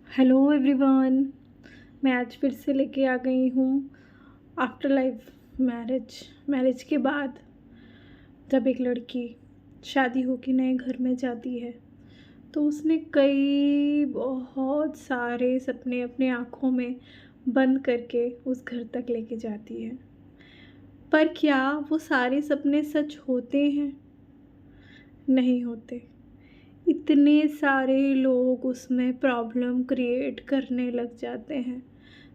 Hello everyone. मैं आज फिर से लेके आ गई हूँ आफ्टर लाइफ मैरिज के बाद जब एक लड़की शादी होके नए घर में जाती है तो उसने कई बहुत सारे सपने अपने आँखों में बंद करके उस घर तक लेके जाती है। पर क्या वो सारे सपने सच होते हैं? नहीं होते। इतने सारे लोग उसमें प्रॉब्लम क्रिएट करने लग जाते हैं।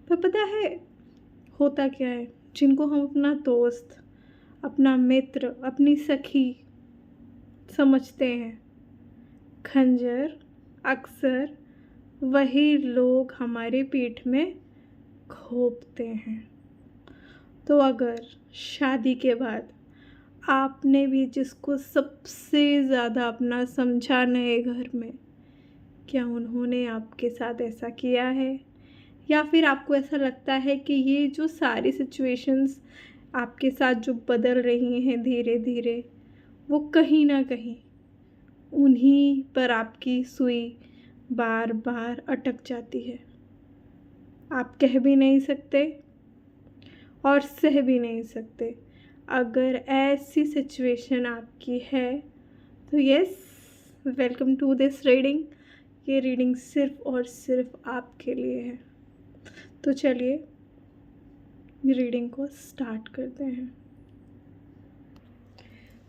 पर पता है होता क्या है? जिनको हम अपना दोस्त, अपना मित्र, अपनी सखी समझते हैं, खंजर अक्सर वही लोग हमारे पीठ में घोंपते हैं। तो अगर शादी के बाद आपने भी जिसको सबसे ज़्यादा अपना समझा नए घर में, क्या उन्होंने आपके साथ ऐसा किया है? या फिर आपको ऐसा लगता है कि ये जो सारी सिचुएशंस आपके साथ जो बदल रही हैं धीरे धीरे, वो कहीं ना कहीं उन्हीं पर आपकी सुई बार बार अटक जाती है? आप कह भी नहीं सकते और सह भी नहीं सकते। अगर ऐसी सिचुएशन आपकी है तो yes, welcome to this reading. ये रीडिंग सिर्फ़ और सिर्फ आपके लिए है। तो चलिए रीडिंग को स्टार्ट करते हैं।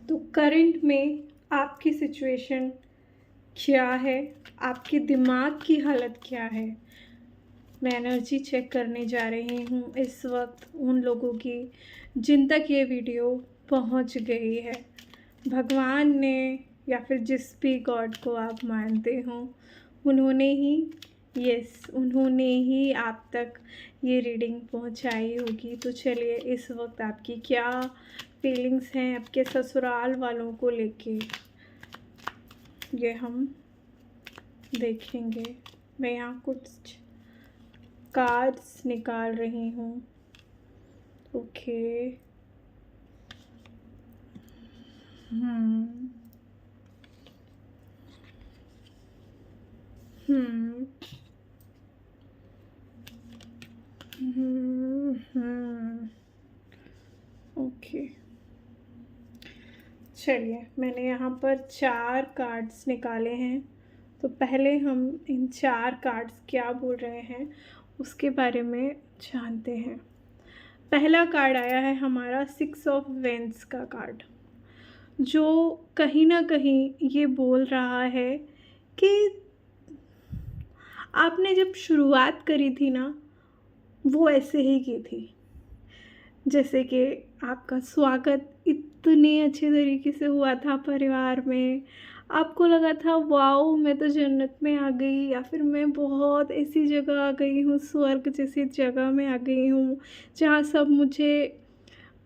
तो करंट में आपकी सिचुएशन क्या है? आपके दिमाग की हालत क्या है? मैं एनर्जी चेक करने जा रही हूँ इस वक्त उन लोगों की जिन तक ये वीडियो पहुँच गई है। भगवान ने या फिर जिस भी गॉड को आप मानते हो उन्होंने ही आप तक ये रीडिंग पहुंचाई होगी। तो चलिए इस वक्त आपकी क्या फीलिंग्स हैं आपके ससुराल वालों को लेके, ये हम देखेंगे। मैं यहाँ कुछ कार्ड्स निकाल रही हूँ। ओके। हम्म हम्म ओके, चलिए मैंने यहाँ पर 4 कार्ड्स निकाले हैं। तो पहले हम इन 4 कार्ड्स क्या बोल रहे हैं उसके बारे में जानते हैं। पहला कार्ड आया है हमारा 6 ऑफ वेंस का कार्ड, जो कहीं ना कहीं ये बोल रहा है कि आपने जब शुरुआत करी थी ना, वो ऐसे ही की थी जैसे कि आपका स्वागत इतने अच्छे तरीके से हुआ था परिवार में। आपको लगा था वाओ मैं तो जन्नत में आ गई, या फिर मैं बहुत ऐसी जगह आ गई हूँ, स्वर्ग जैसी जगह में आ गई हूँ जहाँ सब मुझे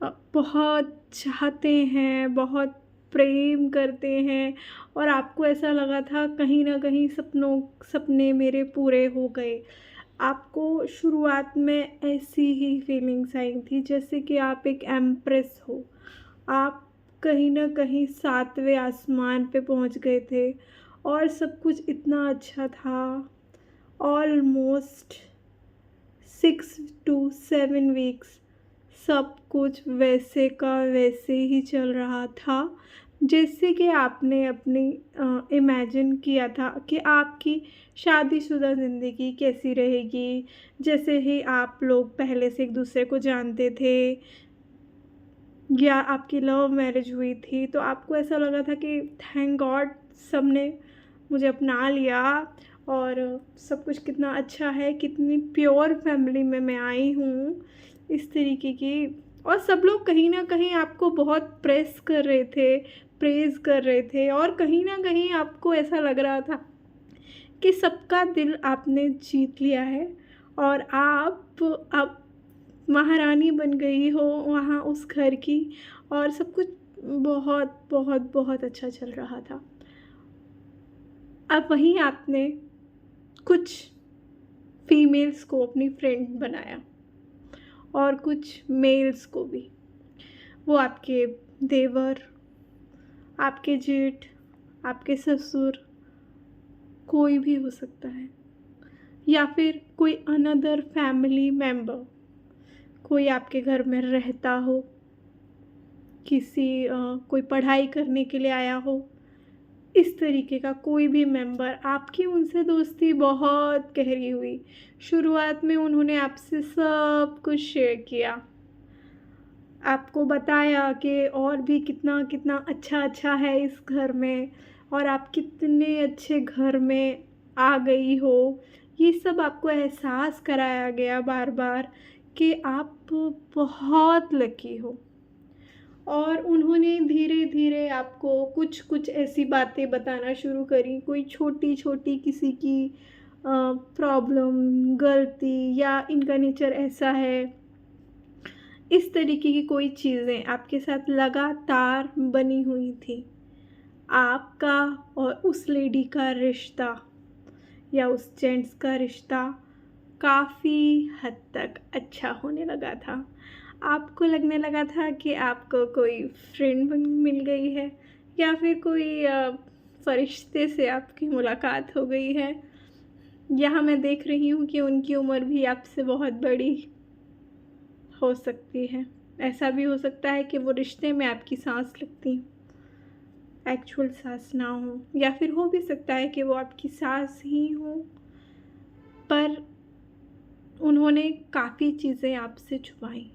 बहुत चाहते हैं, बहुत प्रेम करते हैं। और आपको ऐसा लगा था कहीं ना कहीं सपने मेरे पूरे हो गए। आपको शुरुआत में ऐसी ही फीलिंग्स आई थी जैसे कि आप एक एम्प्रेस हो। आप कहीं ना कहीं 7वें आसमान पे पहुंच गए थे और सब कुछ इतना अच्छा था। ऑलमोस्ट 6 to 7 वीक्स सब कुछ वैसे का वैसे ही चल रहा था जैसे कि आपने अपनी इमेजिन किया था कि आपकी शादीशुदा ज़िंदगी कैसी रहेगी। जैसे ही आप लोग पहले से एक दूसरे को जानते थे या आपकी लव मैरिज हुई थी, तो आपको ऐसा लगा था कि थैंक गॉड सब ने मुझे अपना लिया और सब कुछ कितना अच्छा है, कितनी प्योर फैमिली में मैं आई हूँ, इस तरीके की। और सब लोग कहीं ना कहीं आपको बहुत प्रेस कर रहे थे, प्रेज़ कर रहे थे, और कहीं ना कहीं आपको ऐसा लग रहा था कि सबका दिल आपने जीत लिया है और आप अब महारानी बन गई हो वहाँ उस घर की, और सब कुछ बहुत बहुत बहुत अच्छा चल रहा था। अब वहीं आपने कुछ फीमेल्स को अपनी फ्रेंड बनाया और कुछ मेल्स को भी। वो आपके देवर, आपके जेठ, आपके ससुर, कोई भी हो सकता है, या फिर कोई अनदर फैमिली मेम्बर, कोई आपके घर में रहता हो, कोई पढ़ाई करने के लिए आया हो, इस तरीके का कोई भी मेंबर, आपकी उनसे दोस्ती बहुत गहरी हुई। शुरुआत में उन्होंने आपसे सब कुछ शेयर किया, आपको बताया कि और भी कितना कितना अच्छा अच्छा है इस घर में, और आप कितने अच्छे घर में आ गई हो। ये सब आपको एहसास कराया गया बार बार कि आप बहुत लकी हो। और उन्होंने धीरे धीरे आपको कुछ कुछ ऐसी बातें बताना शुरू करी, कोई छोटी छोटी किसी की प्रॉब्लम, गलती, या इनका नेचर ऐसा है, इस तरीके की कोई चीज़ें आपके साथ लगातार बनी हुई थी। आपका और उस लेडी का रिश्ता या उस जेंट्स का रिश्ता काफ़ी हद तक अच्छा होने लगा था। आपको लगने लगा था कि आपको कोई फ्रेंड मिल गई है, या फिर कोई फरिश्ते से आपकी मुलाकात हो गई है। यहाँ मैं देख रही हूँ कि उनकी उम्र भी आपसे बहुत बड़ी हो सकती है। ऐसा भी हो सकता है कि वो रिश्ते में आपकी सास लगती, एक्चुअल सास ना हो, या फिर हो भी सकता है कि वो आपकी सास ही हो, पर उन्होंने काफ़ी चीज़ें आपसे छुपाई।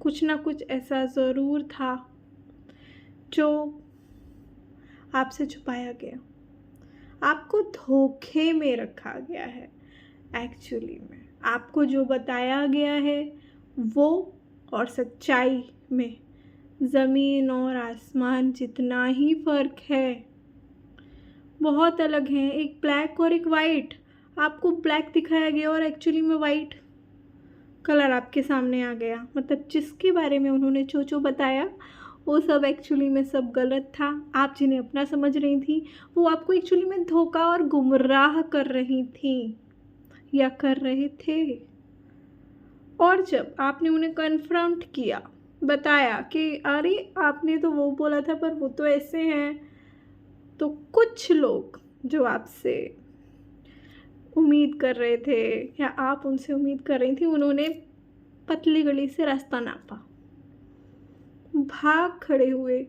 कुछ ना कुछ ऐसा ज़रूर था जो आपसे छुपाया गया, आपको धोखे में रखा गया है। एक्चुअली में आपको जो बताया गया है वो और सच्चाई में ज़मीन और आसमान जितना ही फ़र्क है, बहुत अलग हैं। एक ब्लैक और एक वाइट, आपको ब्लैक दिखाया गया और एक्चुअली में वाइट कलर आपके सामने आ गया। मतलब जिसके बारे में उन्होंने जो बताया वो सब एक्चुअली में सब गलत था। आप जिन्हें अपना समझ रही थी वो आपको एक्चुअली में धोखा और गुमराह कर रही थी या कर रहे थे। और जब आपने उन्हें कन्फ्रंट किया, बताया कि अरे आपने तो वो बोला था पर वो तो ऐसे हैं, तो कुछ लोग जो आपसे उम्मीद कर रहे थे या आप उनसे उम्मीद कर रही थी, उन्होंने पतली गली से रास्ता नापा, भाग खड़े हुए।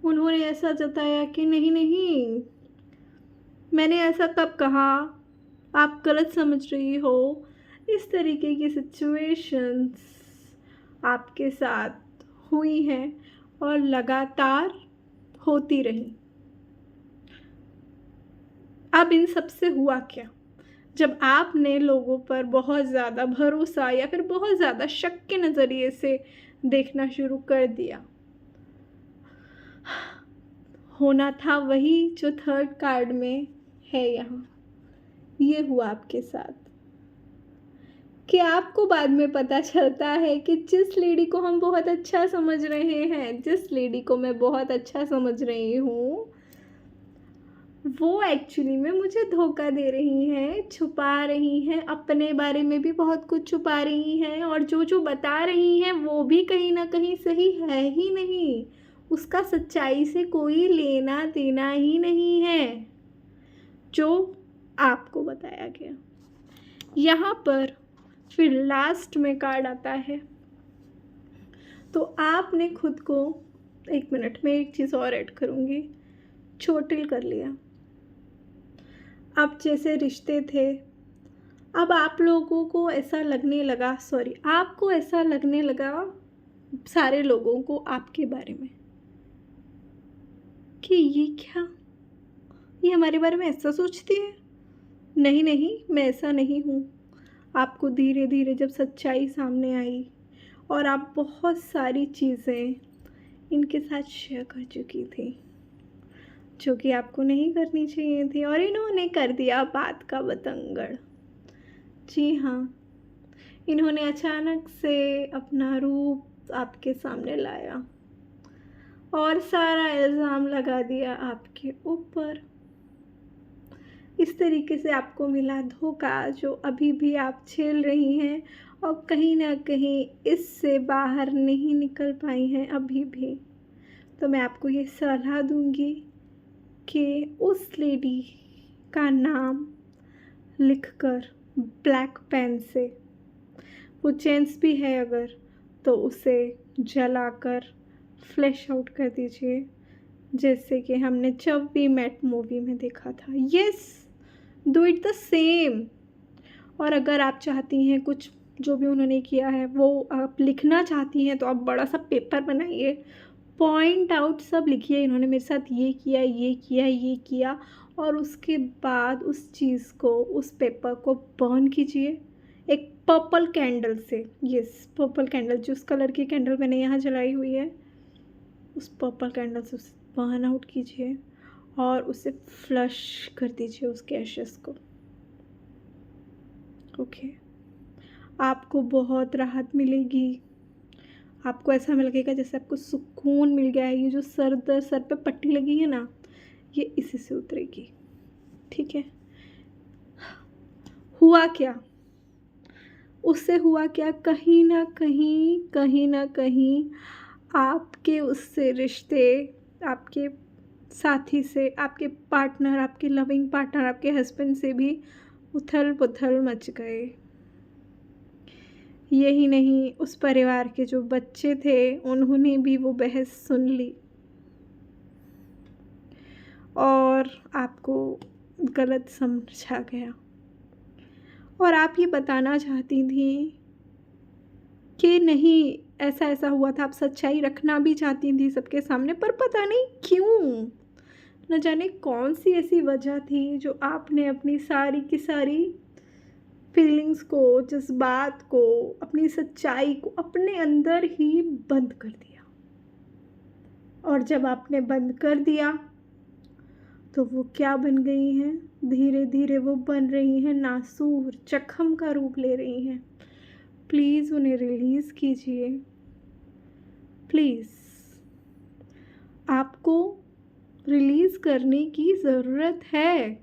उन्होंने ऐसा जताया कि नहीं नहीं, मैंने ऐसा कब कहा, आप गलत समझ रही हो। इस तरीके की सिचुएशंस आपके साथ हुई हैं और लगातार होती रही। अब इन सब से हुआ क्या? जब आपने लोगों पर बहुत ज़्यादा भरोसा या फिर बहुत ज़्यादा शक के नज़रिए से देखना शुरू कर दिया, होना था वही जो थर्ड कार्ड में है यहाँ। ये हुआ आपके साथ कि आपको बाद में पता चलता है कि जिस लेडी को हम बहुत अच्छा समझ रहे हैं, जिस लेडी को मैं बहुत अच्छा समझ रही हूँ, वो एक्चुअली में मुझे धोखा दे रही हैं, छुपा रही हैं, अपने बारे में भी बहुत कुछ छुपा रही हैं, और जो बता रही हैं वो भी कहीं ना कहीं सही है ही नहीं। उसका सच्चाई से कोई लेना देना ही नहीं है जो आपको बताया गया। यहाँ पर फिर लास्ट में कार्ड आता है, तो आपने खुद को, एक मिनट में एक चीज़ और ऐड करूँगी, चोटिल कर लिया। अब जैसे रिश्ते थे, अब आप लोगों को ऐसा लगने लगा, आपको ऐसा लगने लगा सारे लोगों को आपके बारे में कि ये क्या, ये हमारे बारे में ऐसा सोचती है। नहीं नहीं, मैं ऐसा नहीं हूँ। आपको धीरे धीरे जब सच्चाई सामने आई और आप बहुत सारी चीज़ें इनके साथ शेयर कर चुकी थी जो कि आपको नहीं करनी चाहिए थी, और इन्होंने कर दिया बात का बतंगड़। जी हाँ, इन्होंने अचानक से अपना रूप आपके सामने लाया और सारा इल्ज़ाम लगा दिया आपके ऊपर। इस तरीके से आपको मिला धोखा जो अभी भी आप झेल रही हैं और कहीं ना कहीं इससे बाहर नहीं निकल पाई हैं अभी भी। तो मैं आपको ये सलाह दूंगी कि उस लेडी का नाम लिखकर ब्लैक पेन से, वो चेंस भी है अगर तो उसे जलाकर फ्लैश आउट कर दीजिए, जैसे कि हमने जब वी मेट मूवी में देखा था। Yes, do it the same. और अगर आप चाहती हैं कुछ जो भी उन्होंने किया है वो आप लिखना चाहती हैं, तो आप बड़ा सा पेपर बनाइए, पॉइंट आउट सब लिखिए, इन्होंने मेरे साथ ये किया, ये किया, ये किया, और उसके बाद उस चीज़ को, उस पेपर को बर्न कीजिए एक पर्पल कैंडल से। यस, पर्पल कैंडल, जिस कलर की कैंडल मैंने यहाँ जलाई हुई है, उस पर्पल कैंडल से उसे बर्न आउट कीजिए और उसे फ्लश कर दीजिए उसके एशेस को। ओके, आपको बहुत राहत मिलेगी। आपको ऐसा लगेगा जैसे आपको सुकून मिल गया है। ये जो सर पे पट्टी लगी है ना, ये इसी से उतरेगी। ठीक है, हुआ क्या, उससे हुआ क्या, कहीं ना कहीं आपके उससे रिश्ते, आपके साथी से, आपके पार्टनर, आपके लविंग पार्टनर, आपके हस्बैंड से भी उथल पुथल मच गए। यही नहीं, उस परिवार के जो बच्चे थे उन्होंने भी वो बहस सुन ली और आपको गलत समझा गया। और आप ये बताना चाहती थी कि नहीं ऐसा ऐसा हुआ था, आप सच्चाई रखना भी चाहती थी सबके सामने, पर पता नहीं क्यों, न जाने कौन सी ऐसी वजह थी जो आपने अपनी सारी की सारी फीलिंग्स को, जज्बात को, अपनी सच्चाई को अपने अंदर ही बंद कर दिया। और जब आपने बंद कर दिया तो वो क्या बन गई हैं, धीरे धीरे वो बन रही हैं नासूर, जख्म का रूप ले रही हैं। प्लीज़ उन्हें रिलीज़ कीजिए, प्लीज़। आपको रिलीज़ करने की ज़रूरत है।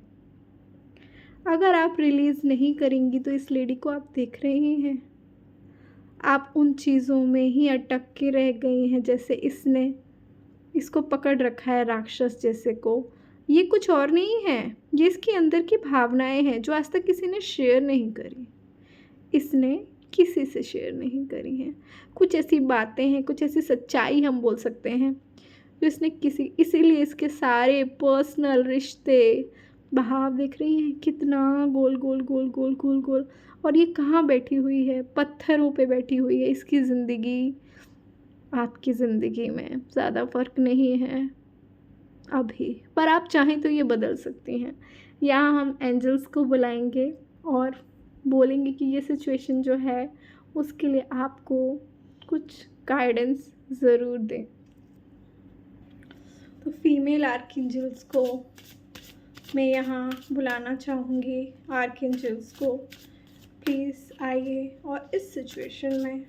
अगर आप रिलीज़ नहीं करेंगी तो इस लेडी को आप देख रही हैं, आप उन चीज़ों में ही अटक के रह गई हैं, जैसे इसने इसको पकड़ रखा है राक्षस जैसे को। ये कुछ और नहीं है, ये इसके अंदर की भावनाएं हैं जो आज तक किसी ने शेयर नहीं करी, इसने किसी से शेयर नहीं करी हैं। कुछ ऐसी बातें हैं, कुछ ऐसी सच्चाई हम बोल सकते हैं जो इसने इसीलिए इसके सारे पर्सनल रिश्ते, भाव देख रही हैं कितना गोल गोल गोल गोल गोल गोल। और ये कहाँ बैठी हुई है, पत्थरों पे बैठी हुई है। इसकी ज़िंदगी आपकी ज़िंदगी में ज़्यादा फ़र्क नहीं है अभी, पर आप चाहें तो ये बदल सकती हैं। यहाँ हम एंजल्स को बुलाएंगे और बोलेंगे कि ये सिचुएशन जो है उसके लिए आपको कुछ गाइडेंस ज़रूर दें। तो फीमेल आर्कएंजल्स को मैं यहाँ बुलाना चाहूँगी। आर्कएंजल्स को प्लीज़ आइए और इस सिचुएशन में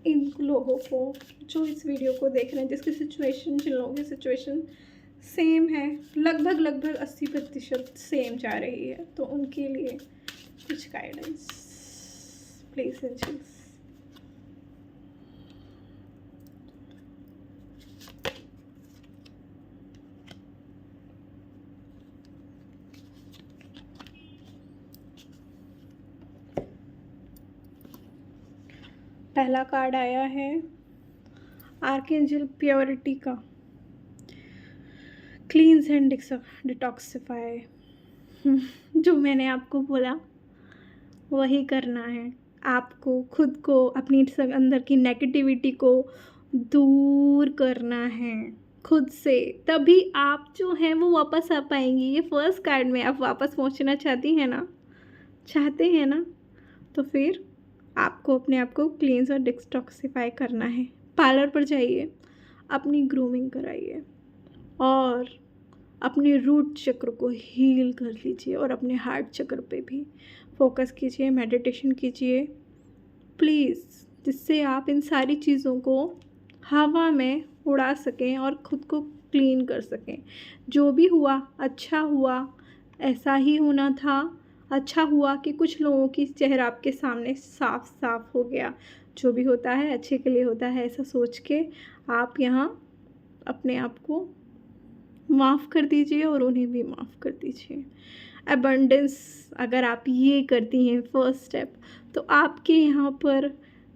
इन लोगों को जो इस वीडियो को देख रहे हैं, जिसकी सिचुएशन, जिन लोगों की सिचुएशन सेम है, लगभग 80% सेम जा रही है, तो उनके लिए कुछ गाइडेंस प्लीज एंजल्स। पहला कार्ड आया है आर्कएंजल प्योरिटी का, क्लींस एंड डिटॉक्सिफाई। जो मैंने आपको बोला वही करना है। आपको खुद को, अपनी अंदर की नेगेटिविटी को दूर करना है खुद से, तभी आप जो हैं वो वापस आ पाएंगी। ये फर्स्ट कार्ड में आप वापस पहुंचना चाहती हैं ना, चाहते हैं ना, तो फिर आपको अपने आप को क्लींस और डिटॉक्सिफाई करना है। पार्लर पर जाइए, अपनी ग्रूमिंग कराइए और अपने रूट चक्र को हील कर लीजिए और अपने हार्ट चक्र पे भी फोकस कीजिए, मेडिटेशन कीजिए प्लीज़, जिससे आप इन सारी चीज़ों को हवा में उड़ा सकें और ख़ुद को क्लीन कर सकें। जो भी हुआ अच्छा हुआ, ऐसा ही होना था। अच्छा हुआ कि कुछ लोगों की चेहरा आपके सामने साफ साफ हो गया। जो भी होता है अच्छे के लिए होता है, ऐसा सोच के आप यहाँ अपने आप को माफ़ कर दीजिए और उन्हें भी माफ़ कर दीजिए। अबंडेंस, अगर आप ये करती हैं फर्स्ट स्टेप, तो आपके यहाँ पर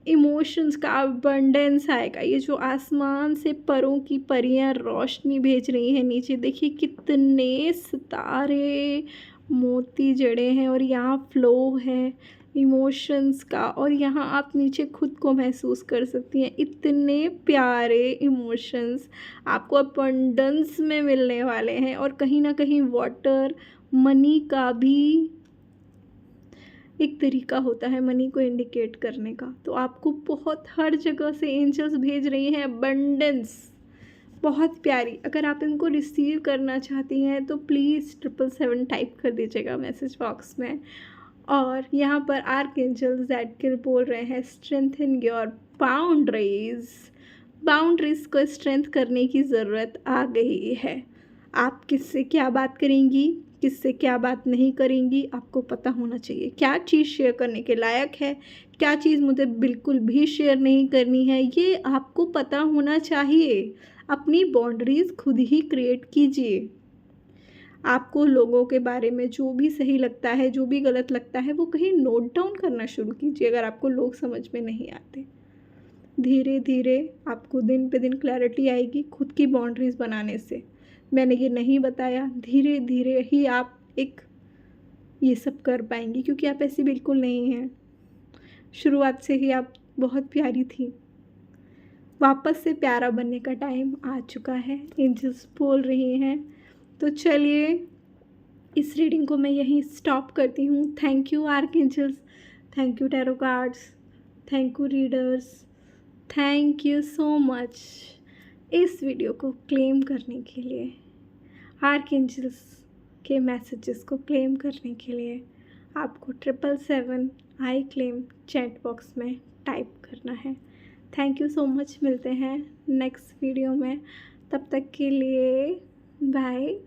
इमोशंस का अबंडेंस आएगा। ये जो आसमान से परों की परियां रोशनी भेज रही हैं नीचे, देखिए कितने सितारे मोती जड़े हैं और यहाँ फ्लो है इमोशंस का, और यहाँ आप नीचे खुद को महसूस कर सकती हैं। इतने प्यारे इमोशंस आपको अबंडेंस में मिलने वाले हैं। और कहीं ना कहीं वाटर, मनी का भी एक तरीका होता है मनी को इंडिकेट करने का। तो आपको बहुत हर जगह से एंजल्स भेज रही हैं अबंडेंस, बहुत प्यारी। अगर आप इनको रिसीव करना चाहती हैं तो प्लीज़ 777 टाइप कर दीजिएगा मैसेज बॉक्स में। और यहाँ पर आर्कएंजल ज़ैडकिल बोल रहे हैं स्ट्रेंथन योर बाउंड्रीज। बाउंड्रीज को स्ट्रेंथ करने की ज़रूरत आ गई है। आप किससे क्या बात करेंगी, किससे क्या बात नहीं करेंगी, आपको पता होना चाहिए। क्या चीज़ शेयर करने के लायक है, क्या चीज़ मुझे बिल्कुल भी शेयर नहीं करनी है, ये आपको पता होना चाहिए। अपनी बाउंड्रीज़ खुद ही क्रिएट कीजिए। आपको लोगों के बारे में जो भी सही लगता है, जो भी गलत लगता है, वो कहीं नोट डाउन करना शुरू कीजिए अगर आपको लोग समझ में नहीं आते। धीरे धीरे आपको दिन पे दिन क्लैरिटी आएगी खुद की बाउंड्रीज़ बनाने से। मैंने ये नहीं बताया, धीरे धीरे ही आप ये सब कर पाएंगी, क्योंकि आप ऐसी बिल्कुल नहीं हैं। शुरुआत से ही आप बहुत प्यारी थी। वापस से प्यारा बनने का टाइम आ चुका है, एंजल्स बोल रही हैं। तो चलिए इस रीडिंग को मैं यहीं स्टॉप करती हूँ। Thank you archangels, thank you tarot cards, thank you readers, thank you so much इस वीडियो को क्लेम करने के लिए, आर्कएंजल्स के मैसेजेस को क्लेम करने के लिए आपको 777 आई क्लेम चैट बॉक्स में टाइप करना है। Thank you so much. मिलते हैं नेक्स्ट वीडियो में, तब तक के लिए बाय।